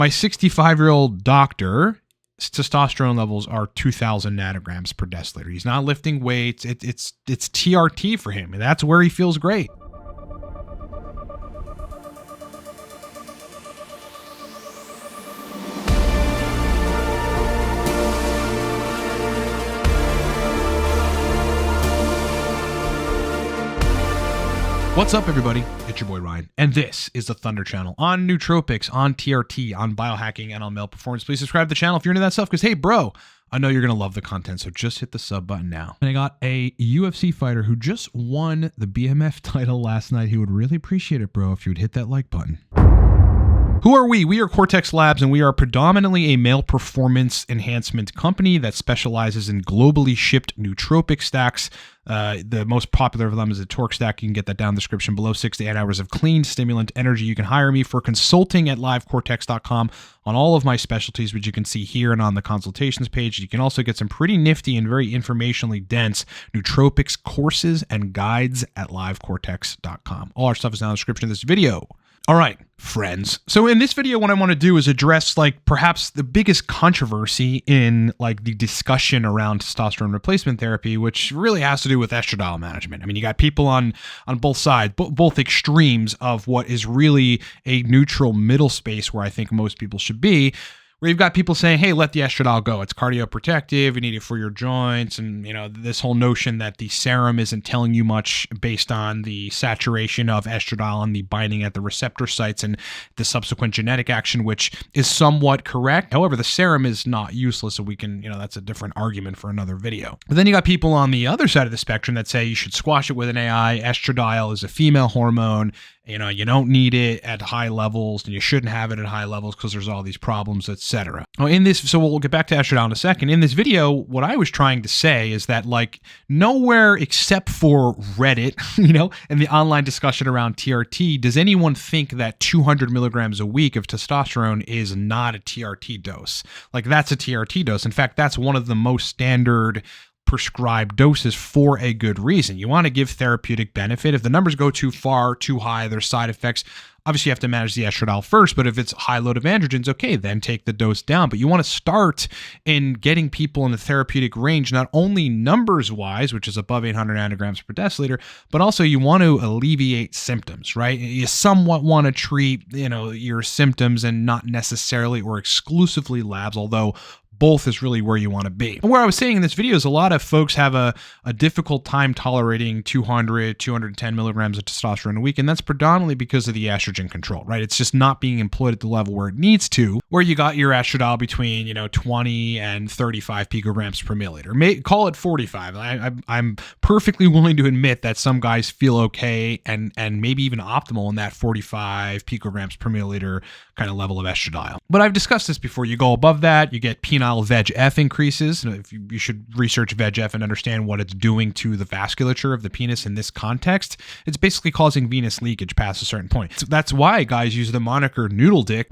my 65-year-old doctor, testosterone levels are 2,000 nanograms per deciliter. He's not lifting weights. It's TRT for him, and that's where he feels great. What's up, everybody? It's your boy Ryan, and this is the Thunder Channel on nootropics, on TRT, on biohacking, and on male performance. Please subscribe to the channel if you're into that stuff, because hey, bro, I know you're going to love the content, so just hit the sub button now. And I got a UFC fighter who just won the BMF title last night. He would really appreciate it, bro, if you would hit that like button. Who are we? We are Cortex Labs, and we are predominantly a male performance enhancement company that specializes in globally shipped nootropic stacks. The most popular of them is a Torque stack. You can get that down in the description below. 6 to 8 hours of clean, stimulant energy. You can hire me for consulting at livecortex.com on all of my specialties, which you can see here and on the consultations page. You can also get some pretty nifty and very informationally dense nootropics courses and guides at livecortex.com. All our stuff is down in the description of this video. All right, friends. So in this video, what I want to do is address perhaps the biggest controversy in the discussion around testosterone replacement therapy, which really has to do with estradiol management. I mean, you got people on both sides, both extremes of what is really a neutral middle space where I think most people should be, where you've got people saying, hey, let the estradiol go. It's cardioprotective. You need it for your joints. And, this whole notion that the serum isn't telling you much based on the saturation of estradiol and the binding at the receptor sites and the subsequent genetic action, which is somewhat correct. However, the serum is not useless. So we can, that's a different argument for another video. But then you got people on the other side of the spectrum that say you should squash it with an AI. Estradiol is a female hormone. You don't need it at high levels, and you shouldn't have it at high levels because there's all these problems, etc. So we'll get back to estradiol in a second. In this video, what I was trying to say is that nowhere except for Reddit, and the online discussion around TRT, does anyone think that 200 milligrams a week of testosterone is not a TRT dose. That's a TRT dose. In fact, that's one of the most standard prescribed doses for a good reason. You want to give therapeutic benefit. If the numbers go too far, too high, there's side effects. Obviously, you have to manage the estradiol first, but if it's high load of androgens, okay, then take the dose down. But you want to start in getting people in the therapeutic range, not only numbers-wise, which is above 800 nanograms per deciliter, but also you want to alleviate symptoms, right? You somewhat want to treat, your symptoms and not necessarily or exclusively labs, although both is really where you want to be. And where I was saying in this video is a lot of folks have a difficult time tolerating 210 milligrams of testosterone a week, and that's predominantly because of the estrogen control, right? It's just not being employed at the level where it needs to, where you got your estradiol between, 20 and 35 picograms per milliliter. Call it 45. I'm perfectly willing to admit that some guys feel okay and maybe even optimal in that 45 picograms per milliliter kind of level of estradiol. But I've discussed this before. You go above that, you get penile VEGF increases. You should research VEGF and understand what it's doing to the vasculature of the penis in this context. It's basically causing venous leakage past a certain point. So that's why guys use the moniker noodle dick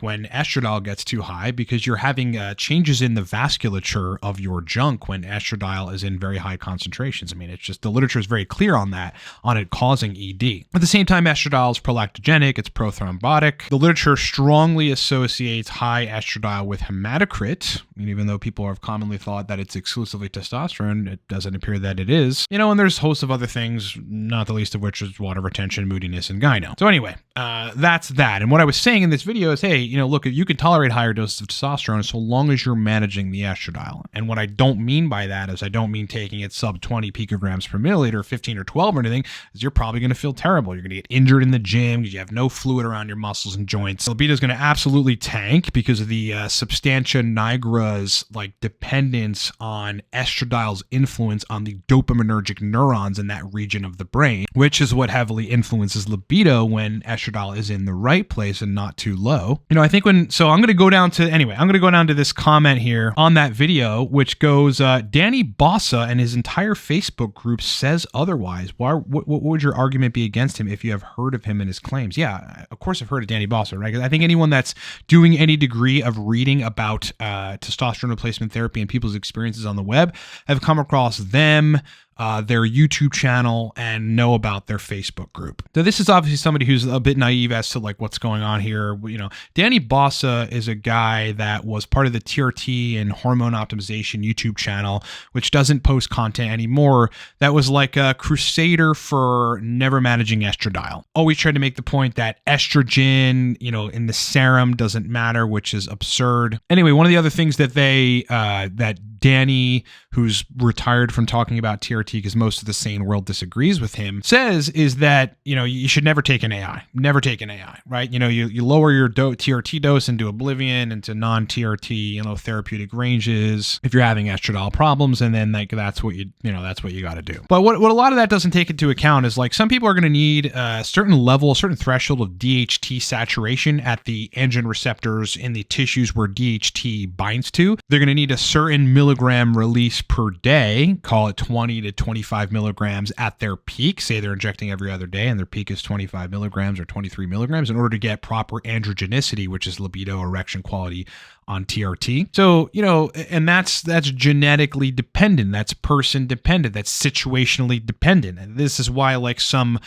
when estradiol gets too high, because you're having changes in the vasculature of your junk when estradiol is in very high concentrations. I mean, it's just the literature is very clear on that, on it causing ED. At the same time, estradiol is prolactogenic, it's prothrombotic. The literature strongly associates high estradiol with hematocrit, and even though people have commonly thought that it's exclusively testosterone, it doesn't appear that it is. And there's hosts of other things, not the least of which is water retention, moodiness, and gyno. So anyway, that's that. And what I was saying in this video is, hey, look, you can tolerate higher doses of testosterone so long as you're managing the estradiol. And what I don't mean by that is I don't mean taking it sub 20 picograms per milliliter, 15 or 12 or anything, is you're probably going to feel terrible. You're going to get injured in the gym because you have no fluid around your muscles and joints. Libido is going to absolutely tank because of the substantia nigra's dependence on estradiol's influence on the dopaminergic neurons in that region of the brain, which is what heavily influences libido when estradiol is in the right place and not too low. I think I'm going to go down to this comment here on that video, which goes, Danny Bossa and his entire Facebook group says otherwise. What would your argument be against him if you have heard of him and his claims? Yeah, of course I've heard of Danny Bossa, right? I think anyone that's doing any degree of reading about testosterone replacement therapy and people's experiences on the web have come across them, their YouTube channel and know about their Facebook group. So this is obviously somebody who's a bit naive as to like what's going on here. You know, Danny Bossa is a guy that was part of the TRT and hormone optimization YouTube channel, which doesn't post content anymore. That was like a crusader for never managing estradiol. Always tried to make the point that estrogen, you know, in the serum doesn't matter, which is absurd. Anyway, one of the other things that that Danny, who's retired from talking about TRT because most of the sane world disagrees with him, says is that, you know, you should never take an AI. Never take an AI, right? You know, you lower your TRT dose into oblivion, into non-TRT, you know, therapeutic ranges if you're having estradiol problems, and then like that's what you got to do. But what a lot of that doesn't take into account is like some people are going to need a certain level, a certain threshold of DHT saturation at the androgen receptors in the tissues where DHT binds to. They're going to need a certain milligram release per day, call it 20 to 25 milligrams at their peak. Say they're injecting every other day and their peak is 25 milligrams or 23 milligrams in order to get proper androgenicity, which is libido, erection quality on TRT. So, you know, and that's genetically dependent. That's person dependent. That's situationally dependent. And this is why like some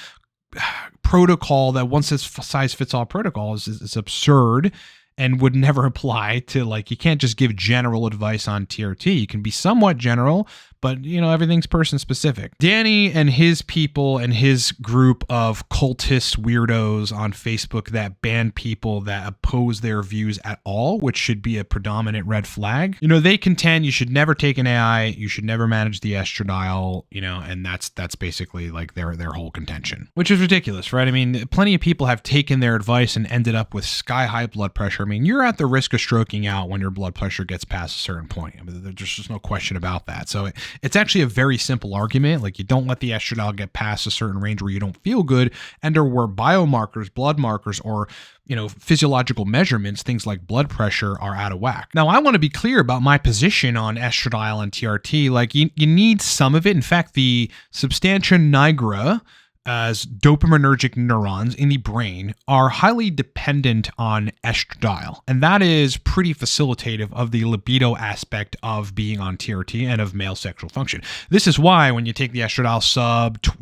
protocol that one size fits all protocol is absurd and would never apply to, like, you can't just give general advice on TRT. You can be somewhat general, but, you know, everything's person specific. Danny and his people and his group of cultist weirdos on Facebook that ban people that oppose their views at all, which should be a predominant red flag. You know, they contend you should never take an AI, you should never manage the estradiol, you know, and that's basically like their whole contention, which is ridiculous, right? I mean, plenty of people have taken their advice and ended up with sky high blood pressure. I mean, you're at the risk of stroking out when your blood pressure gets past a certain point. I mean, there's just no question about that. So it's actually a very simple argument. Like, you don't let the estradiol get past a certain range where you don't feel good, and or where biomarkers, blood markers, or, you know, physiological measurements, things like blood pressure, are out of whack. Now, I want to be clear about my position on estradiol and TRT. Like, you need some of it. In fact, the substantia nigra, as dopaminergic neurons in the brain, are highly dependent on estradiol. And that is pretty facilitative of the libido aspect of being on TRT and of male sexual function. This is why when you take the estradiol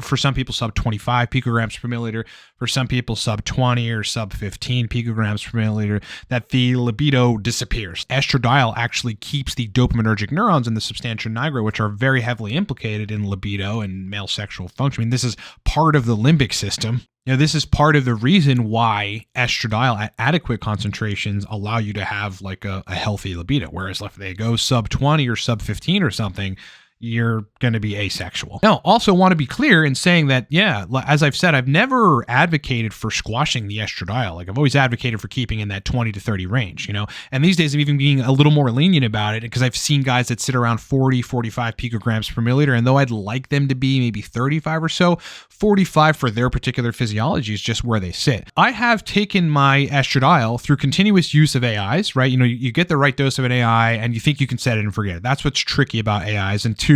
for some people sub 25 picograms per milliliter, for some people sub 20 or sub 15 picograms per milliliter, that the libido disappears. Estradiol actually keeps the dopaminergic neurons in the substantia nigra, which are very heavily implicated in libido and male sexual function. I mean, this is part of the limbic system. You know, this is part of the reason why estradiol at adequate concentrations allow you to have like a healthy libido. Whereas if they go sub 20 or sub 15 or something, you're going to be asexual. Now, also want to be clear in saying that, yeah, as I've said, I've never advocated for squashing the estradiol. Like, I've always advocated for keeping in that 20 to 30 range, you know, and these days I'm even being a little more lenient about it because I've seen guys that sit around 40, 45 picograms per milliliter. And though I'd like them to be maybe 35 or so, 45 for their particular physiology is just where they sit. I have taken my estradiol through continuous use of AIs, right? You know, you get the right dose of an AI and you think you can set it and forget it. That's what's tricky about AIs. And to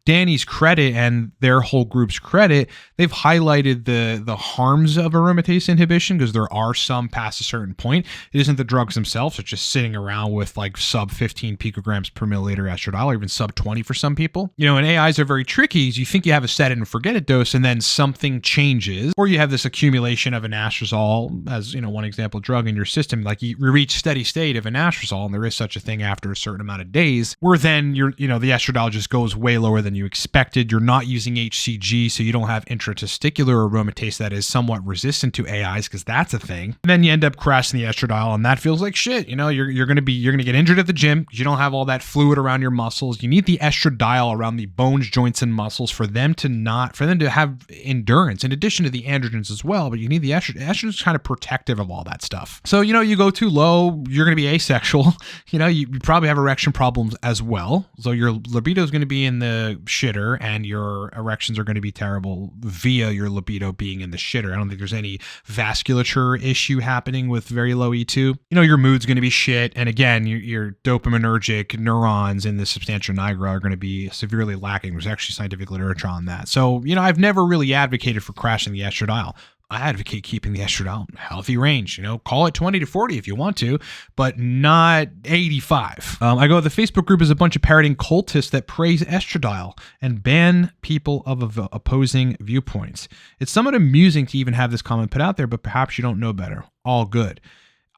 Danny's credit and their whole group's credit, they've highlighted the harms of aromatase inhibition, because there are some past a certain point. It isn't the drugs themselves, it's just sitting around with like sub 15 picograms per milliliter estradiol, or even sub 20 for some people. You know, and AIs are very tricky. You think you have a set it and forget it dose, and then something changes, or you have this accumulation of anastrozole, as, you know, one example drug in your system. Like, you reach steady state of anastrozole, and there is such a thing after a certain amount of days, where then the estradiol just goes way lower than you expected. You're not using HCG, so you don't have intratesticular aromatase that is somewhat resistant to AIs, because that's a thing. And then you end up crashing the estradiol, and that feels like shit. You know, you're gonna get injured at the gym because you don't have all that fluid around your muscles. You need the estradiol around the bones, joints, and muscles for them to have endurance, in addition to the androgens as well. But you need the estrogen. Estrogen is kind of protective of all that stuff. So, you know, you go too low, you're gonna be asexual. You know, you probably have erection problems as well. So your libido is gonna be in the shitter, and your erections are going to be terrible via your libido being in the shitter. I don't think there's any vasculature issue happening with very low E2. You know, your mood's going to be shit. And again, your dopaminergic neurons in the substantia nigra are going to be severely lacking. There's actually scientific literature on that. So, you know, I've never really advocated for crashing the estradiol. I advocate keeping the estradiol in a healthy range. Call it 20 to 40 if you want to, but not 85. I go, the Facebook group is a bunch of parroting cultists that praise estradiol and ban people of opposing viewpoints. It's somewhat amusing to even have this comment put out there, but perhaps you don't know better. All good.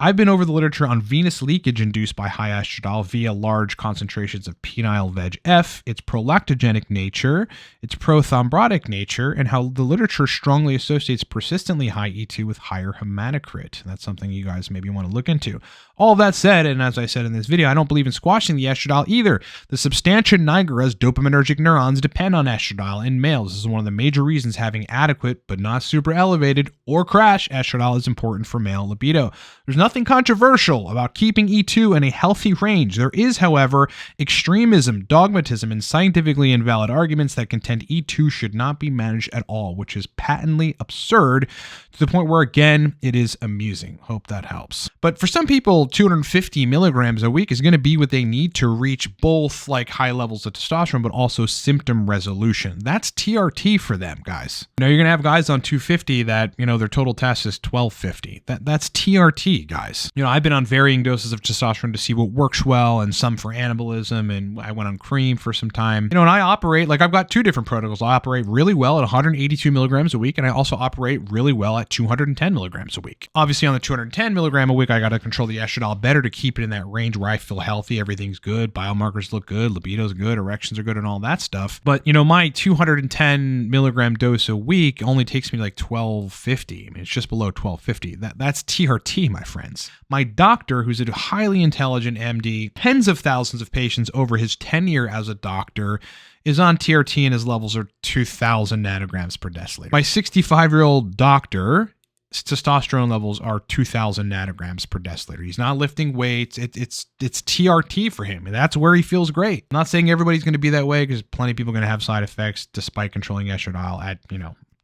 I've been over the literature on venous leakage induced by high estradiol via large concentrations of penile VEGF, its prolactogenic nature, its prothrombotic nature, and how the literature strongly associates persistently high E2 with higher hematocrit. That's something you guys maybe want to look into. All that said, and as I said in this video, I don't believe in squashing the estradiol either. The substantia nigera's dopaminergic neurons depend on estradiol in males. This is one of the major reasons having adequate, but not super elevated or crash estradiol is important for male libido. There's nothing controversial about keeping E2 in a healthy range. There is, however, extremism, dogmatism, and scientifically invalid arguments that contend E2 should not be managed at all, which is patently absurd to the point where, again, it is amusing. Hope that helps. But for some people, 250 milligrams a week is going to be what they need to reach both like high levels of testosterone, but also symptom resolution. That's TRT for them, guys. You're going to have guys on 250 that, their total test is 1250. That's TRT, guys. I've been on varying doses of testosterone to see what works well and some for anabolism, and I went on cream for some time. And I operate, I've got two different protocols. I operate really well at 182 milligrams a week, and I also operate really well at 210 milligrams a week. Obviously, on the 210 milligram a week, I got to control the estradiol better to keep it in that range where I feel healthy, everything's good, biomarkers look good, libido's good, erections are good, and all that stuff. But my 210 milligram dose a week only takes me like 1250. I mean, it's just below 1250. That's TRT, my friends. My doctor, who's a highly intelligent MD, tens of thousands of patients over his tenure as a doctor, is on TRT and his levels are 2000 nanograms per deciliter. My 65-year-old doctor, testosterone levels are 2,000 nanograms per deciliter. He's not lifting weights. It's TRT for him, and that's where he feels great. I'm not saying everybody's going to be that way, because plenty of people are going to have side effects despite controlling estradiol at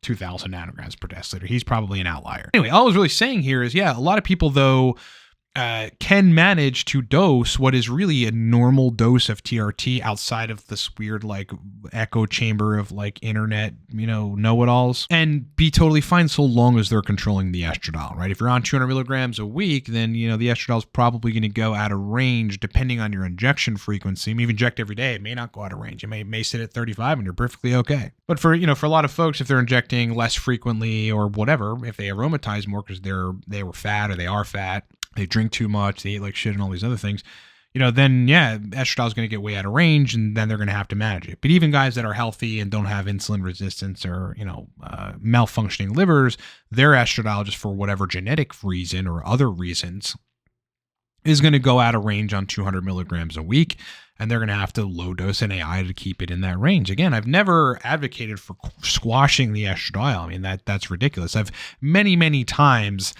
2,000 nanograms per deciliter. He's probably an outlier. Anyway, all I was really saying here is, a lot of people though can manage to dose what is really a normal dose of TRT outside of this weird echo chamber of internet, know-it-alls, and be totally fine so long as they're controlling the estradiol, right? If you're on 200 milligrams a week, then, the estradiol is probably going to go out of range depending on your injection frequency. If you inject every day, it may not go out of range. It may sit at 35 and you're perfectly okay. But for a lot of folks, if they're injecting less frequently or whatever, if they aromatize more because they were fat or they are fat, they drink too much, they eat like shit and all these other things, then estradiol is going to get way out of range, and then they're going to have to manage it. But even guys that are healthy and don't have insulin resistance or, malfunctioning livers, their estradiol, just for whatever genetic reason or other reasons, is going to go out of range on 200 milligrams a week, and they're going to have to low dose an AI to keep it in that range. Again, I've never advocated for squashing the estradiol. I mean, that's ridiculous. I've many times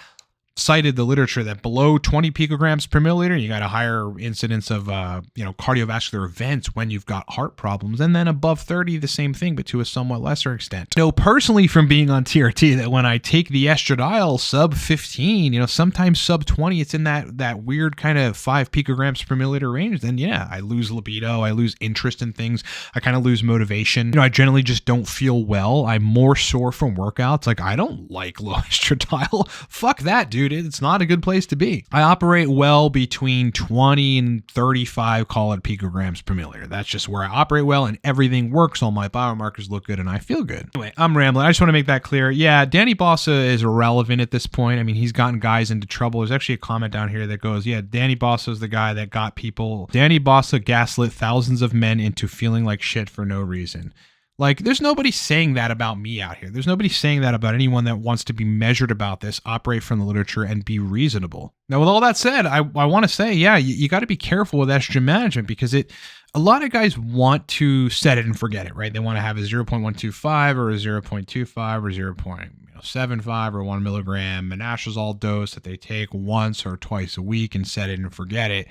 cited the literature that below 20 picograms per milliliter, you got a higher incidence of, cardiovascular events when you've got heart problems. And then above 30, the same thing, but to a somewhat lesser extent. Know personally from being on TRT that when I take the estradiol sub 15, sometimes sub 20, it's in that weird kind of 5 picograms per milliliter range. Then I lose libido. I lose interest in things. I kind of lose motivation. I generally just don't feel well. I'm more sore from workouts. I don't like low estradiol. Fuck that, dude. It's not a good place to be. I operate well between 20 and 35, call it picograms per milliliter. That's just where I operate well, and everything works. All my biomarkers look good and I feel good. Anyway, I'm rambling. I just want to make that clear. Yeah, Danny Bossa is irrelevant at this point. I mean, he's gotten guys into trouble. There's actually a comment down here that goes, Danny Bossa is the guy that got people. Danny Bossa gaslit thousands of men into feeling like shit for no reason. There's nobody saying that about me out here. There's nobody saying that about anyone that wants to be measured about this, operate from the literature, and be reasonable. Now, with all that said, I want to say, you got to be careful with estrogen management, because a lot of guys want to set it and forget it, right? They want to have a 0.125 or a 0.25 or 0.75 or 1 milligram anastrozole dose that they take once or twice a week and set it and forget it.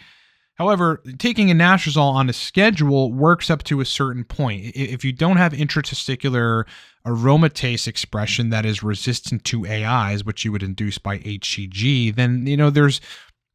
However, taking anastrozole on a schedule works up to a certain point. If you don't have intratesticular aromatase expression that is resistant to AIs, which you would induce by HCG, then there's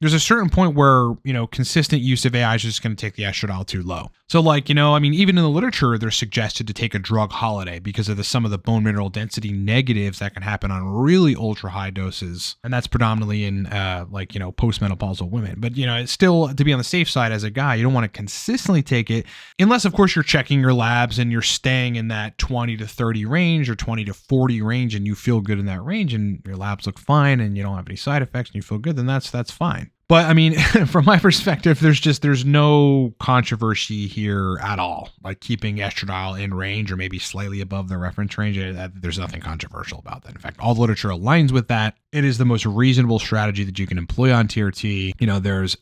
there's a certain point where, consistent use of AI is just going to take the estradiol too low. So like, even in the literature, they're suggested to take a drug holiday because of some of the bone mineral density negatives that can happen on really ultra high doses. And that's predominantly in postmenopausal women. But, it's still, to be on the safe side as a guy, you don't want to consistently take it unless, of course, you're checking your labs and you're staying in that 20 to 30 range or 20 to 40 range and you feel good in that range and your labs look fine and you don't have any side effects and you feel good, then that's fine. But I mean, from my perspective, there's no controversy here at all. Like keeping estradiol in range or maybe slightly above the reference range, there's nothing controversial about that. In fact, all the literature aligns with that. It is the most reasonable strategy that you can employ on TRT. There's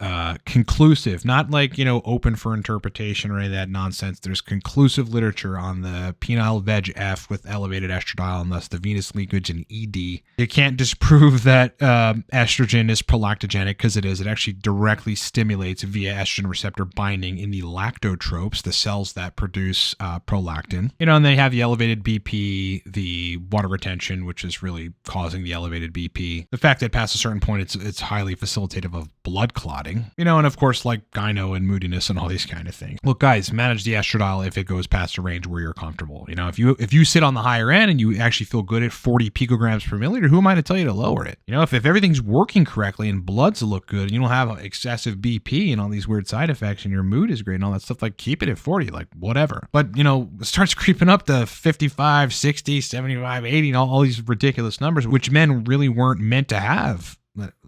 conclusive, not like, open for interpretation or any of that nonsense. There's conclusive literature on the penile VEGF with elevated estradiol and thus the venous leakage and ED. You can't disprove that estrogen is prolactogenic because it is. It actually directly stimulates via estrogen receptor binding in the lactotropes, the cells that produce prolactin. And then you have the elevated BP, the water retention, which is really causing the elevated BP. The fact that past a certain point, it's highly facilitative of blood clotting. And of course, like gyno and moodiness and all these kind of things. Look, guys, manage the estradiol if it goes past a range where you're comfortable. If you sit on the higher end and you actually feel good at 40 picograms per milliliter, who am I to tell you to lower it? If everything's working correctly and bloods look good, you don't have excessive BP and all these weird side effects and your mood is great and all that stuff, like keep it at 40, like whatever. But, it starts creeping up to 55, 60, 75, 80, and all these ridiculous numbers, which men really weren't meant to have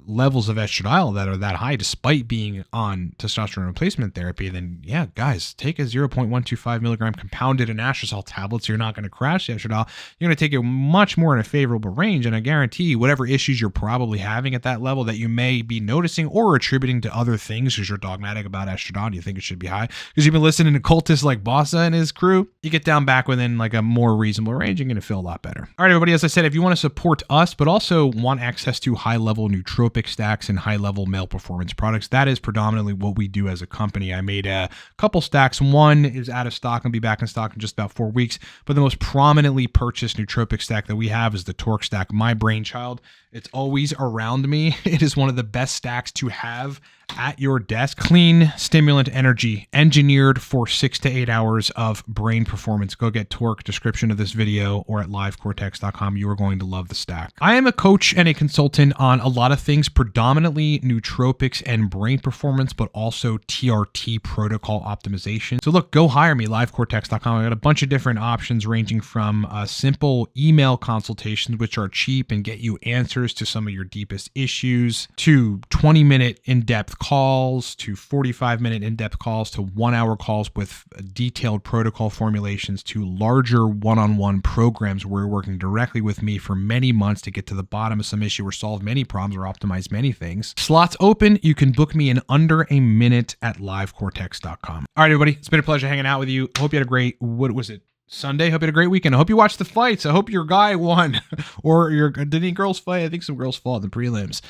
levels of estradiol that are that high despite being on testosterone replacement therapy, then yeah, guys, take a 0.125 milligram compounded anastrozole tablet so you're not going to crash the estradiol. You're going to take it much more in a favorable range, and I guarantee you whatever issues you're probably having at that level that you may be noticing or attributing to other things because you're dogmatic about estradiol and you think it should be high because you've been listening to cultists like Bossa and his crew, you get down back within like a more reasonable range, you're going to feel a lot better. All right, everybody, as I said, if you want to support us but also want access to high-level nootropic stacks and high-level male performance products, that is predominantly what we do as a company. I made a couple stacks. One is out of stock and be back in stock in just about 4 weeks, but the most prominently purchased nootropic stack that we have is the Torque stack, my brainchild. It's always around me. It is one of the best stacks to have at your desk. Clean, stimulant energy, engineered for 6 to 8 hours of brain performance. Go get Torque, description of this video, or at livecortex.com. You are going to love the stack. I am a coach and a consultant on a lot of things, predominantly nootropics and brain performance, but also TRT protocol optimization. So look, go hire me, livecortex.com. I got a bunch of different options ranging from simple email consultations, which are cheap and get you answers to some of your deepest issues, to 20-minute in-depth calls, to 45-minute in-depth calls, to 1-hour calls with detailed protocol formulations, to larger one-on-one programs where you're working directly with me for many months to get to the bottom of some issue or solve many problems or optimize many things. Slots open. You can book me in under a minute at livecortex.com. All right, everybody. It's been a pleasure hanging out with you. Hope you had a great, Sunday. Hope you had a great weekend. I hope you watched the fights. I hope your guy won. Or did any girls fight? I think some girls fought in the prelims.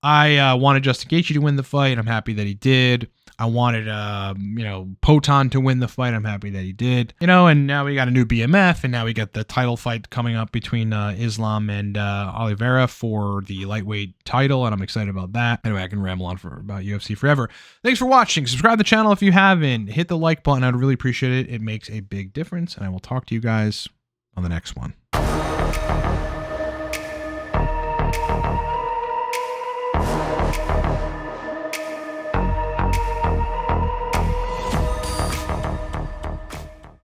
I wanted Justin Gaethje to win the fight. I'm happy that he did. I wanted, Poton to win the fight. I'm happy that he did. And now we got a new BMF, and now we got the title fight coming up between Islam and Oliveira for the lightweight title, and I'm excited about that. Anyway, I can ramble on about UFC forever. Thanks for watching. Subscribe to the channel if you haven't. Hit the like button. I'd really appreciate it. It makes a big difference, and I will talk to you guys on the next one.